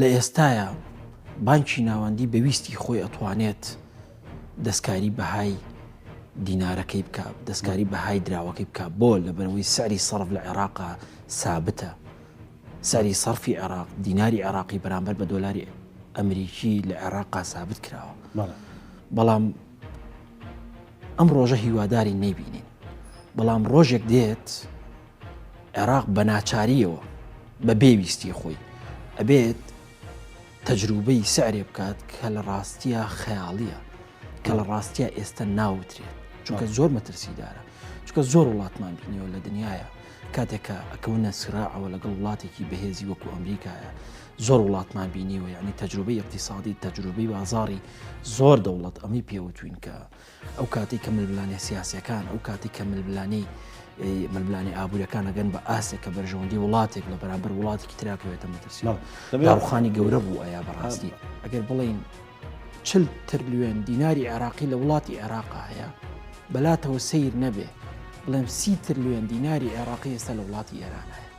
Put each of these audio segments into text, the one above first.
لە ئێستایە بانکی ناوەندی بەویستی خۆی ئەتوانێت دەستکاری بەهای دینارەکەی بکە، دەستکاری بەهای دراوەکەی بکە بۆ لەبەرەوەی سەری سەرف لە عێراقا سابتە. سەری سەرفی عێراق دیناری عێراقی بەرامبەر بە دۆلاری ئەمریکی لە عێراقا سابت کراوە. بەڵام ئەم ڕۆژە هیواداری نەیبینین. بەڵام ڕۆژێک دێت عێراق بە ناچاریەوە بە بێویستی خۆی ئەبێت تەجروبەی سعرێ بکات کە لە ڕاستیە خەیاڵیە، کە لە ڕاستیە ئێستا ناوترێت، چونکە زۆر مەترسیدارە، چونکە زۆر وڵاتمان بینیەوە لە دنیاە کاتێکە ئەکەونە سراعەوە لەگەڵ وڵاتێکی بەهێزی وەکو ئەمریکایە زۆر وڵاتمان بینیوە، یعنی تەجروبەی اقتصادی تەجروبەی بازاری زۆر دەوڵەت ئەمی پێوتوین کە ئەو کاتی کە ململانێ سیاسەکان ئەو کاتی کە ململانی ئابوووریەکان ئەگەن بە ئاسێک کە بەرژەوەندی وڵاتێک لە بەرامبەر وڵاتێکی تراکەوێتە مەترسی داڕوخانی گەورە بوو ئەیا بەڕاستی ئەگەر بڵین 40 تریلیۆن دیناری عێراقی لە وڵاتی عێراقا هەیە بەلاتەوە سیر نەبێ بڵێم 30 تریلیۆن دیناری عێراقی ئێستا لە وڵاتی ئێران هەیە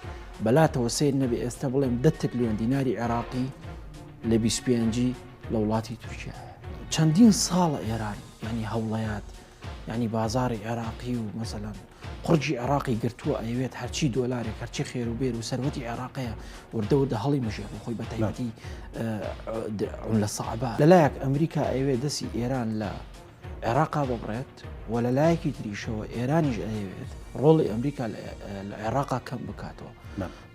بەلاتەوە سیر نەبێ ئێستا بڵێم 10 تریلیۆن دیناری عێراقی لە 25 لە وڵاتی تورکیا هەیە. چەندین ساڵە ئێران ینی هەوڵەیات ینی بازاری عێراقی و مەسەلەن قورجی عێراقی گرتووە ئەوێت هەرچی دۆلارێک هەرچی خێروبێر و سەروەتی عێراقەیە وردەوردە هەڵی مەژێت و خۆی بە تایبەتی لە سەعبا لەلایەک ئەمریکا ئەوێ دەستی ئێران لە عێراقا ببڕێت و لە لایەکی تریشەوە ئێرانیش ئەوێت ڕۆڵی ئەمریکا لە عێراقا کەم بکاتەوە.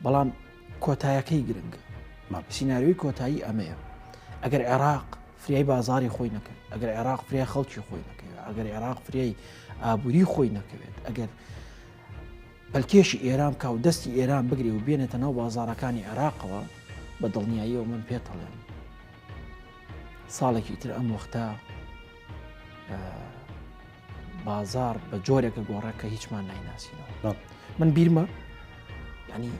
بەڵام کۆتایەکەی گرنگە، سیناریۆی کۆتایی ئەمەیە. ئەگەر عێراق فریای بازاری خۆی نەکەوێت، ئەگەر عێراق فریای خەڵکی خۆی نەکەوێت، ئەگەر عێراق فریای ئابووری خۆی نەکەوێت، ئەگەر بەلکێشی ئێران کا و دەستی ئێران بگری و بێنێتە ناو بازارەکانی عێراقەوە بە دڵنیاییەوە من پێتەڵێم ساڵێکی تر ئەم وەختە بازار بە جۆرێکە گۆڕێت کە هیچمان نایناسینەوە. من بیرمە ینی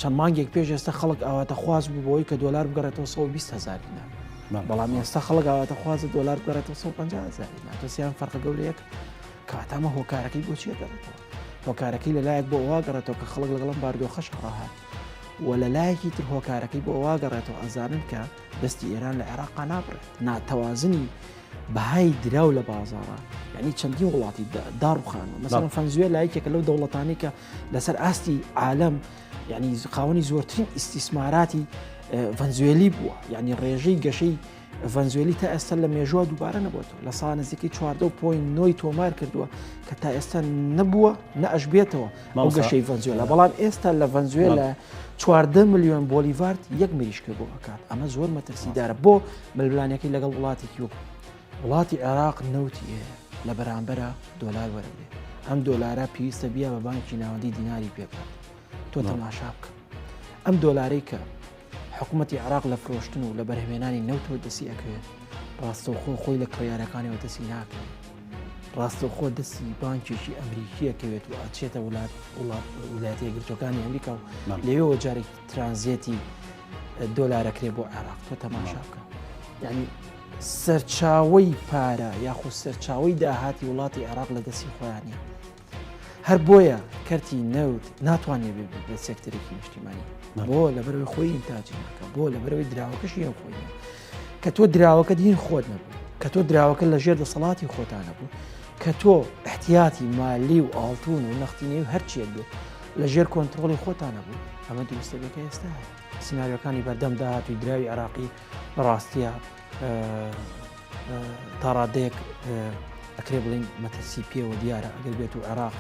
چەند مانگێک پێش ئێستا خەڵک ئاواتە خواز بوو بۆی کە دۆلار بگەڕێتەوە 120,000 دینار، بەڵام ئێستا خەڵک ئاواتە خوازە دۆلار بگەڕێتەوە 150,000 دینار. تۆسیان فەرقە گەورەیەک کاتامە هۆکارەکەی بۆ چیە گەڕێتەوە؟ هۆکارەکەی لەلایەک بۆ واگەڕێتەوە کە خەڵک لەگەڵم باردۆخەش ڕاهات و لەلایەکی تر هۆکارەکەی بۆ واگەڕێتەوە ئەزانن کە دەستی ئێران لە عێراقا نابڕێت. ناتەوازنی بەهای دراو لە بازارە ینی چەندین وڵاتی داڕوخانەوە مەسەڵەن ڤەنزوێلا لایەکێکە لەو دەوڵەتانی کە لەسەر ئاستی عالەم ینی خاوەنی زۆرترین ئیستیسماراتی ڤەنزوێلی بووە، ینی ڕێژەی گەشەی ڤەنزوێلی تا ئێستا لە مێژووە دووبارە نەبووەوە، لە ساڵ نزیکەی 14.9 تۆمار کردووە کە تا ئێستا نەبووە نەئەش بێتەوە ئەو گەشەی ڤەنزوێلا. بەڵام ئێستا لە ڤەنزوێلا 14 ملیۆن بۆلیڤار یەک مریشکە بۆ ئەکات. ئەمە زۆر مەترسیدارە بۆ ململانەکەی لەگەڵ وڵاتێکی وەکو وڵاتی عێراق نەوتی لە بەرامبەرە دۆلار وەرەبێ ئەم دۆلارە پێویستە بیا بە بانکی ناوەندی دیناری پێکات. تۆ تەماشا بکە ئەم دۆلارەی کە حکوومەتی عێراق لە فرۆشتن و لە بەرهێنانی نەوتەوە دەسی ئەکەوێت ڕاستەوخۆ خۆی لە کڕیارەکانەوە دەسی ناکەوێت، ڕاستەوخۆ دەستی بانکێکی ئەمریکیەکەوێت و ئاچێتە وڵاتە یەکگرتووەکانی ئەمریکا و لەوێەوە جارێک ترانزیەتی دۆلارەکرێ بۆ عێراق. تۆ تەماشا بکە ینی سەرچاوەی پارە یاخود سەرچاوەی داهاتی وڵاتی عێراق لە دەستی خۆیانە. هەر بۆیە کەرتی نەوت ناتوانێت بە سێکتەرێکی نیشتیمانی بۆ لەبەرەوەی خۆی ئینتاجی ناکە، بۆ لەبەرەوەی دراوەکەشی ئەو خۆی کە تۆ دراوەکە دین خۆت نەبوو، کە تۆ دراوەکە لە ژێر دەسەڵاتی خۆتانە بوو، کە تۆ احتیاتی مالی و ئاڵتون و نەختینێ و هەرچیەک بێت لە ژێر کۆنتترۆڵی خۆتانە بوو. ئەمە دروستەبێکە ئێستا سیناریۆکانی بەردەم داهاتوی دراوی عێراقی بەڕاستیە تا ڕادەیەک ئەکرێ بڵین مەترسی پێوە دیارە ئەگەر بێت و عێراق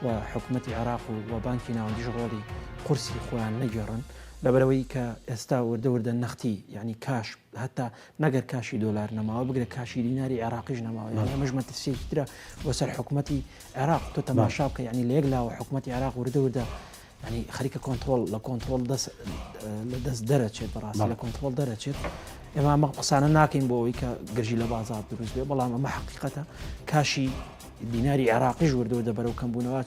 و حکوومەتی عێراق و بانکی ناوەندیش ڕۆڵی قورسی خۆیان نەگەڕن لەبەرەوەی کە ئێستا وردەوردە نەختی ینی کاش هەتا نەگەر کاشی دۆلار نەماوە بگرێت کاشی دیناری عێراقیش نەماوە، ینی ئەمەش مەترسیەکی ترە بۆ سەر حکوومەتی عێراق. تۆ تەماشا بکە ینی لە یەک لاوە حکوومەتی عێراق وردەوردە ینی خەریکە کۆنتترۆل لە کۆنتترۆل لە دەست دەرەچێت بەڕاستی لە کۆنتترۆل دەرەچێت. ئێمە ئەمە قسانە ناکەین بۆ ئەوەی کە گەرژی لە بازار دروست بێ، بەڵام ئەمە حەقیقەتە کاشی دیناری عێراقیش وردەوردە بەرەو کەمبوونەوە.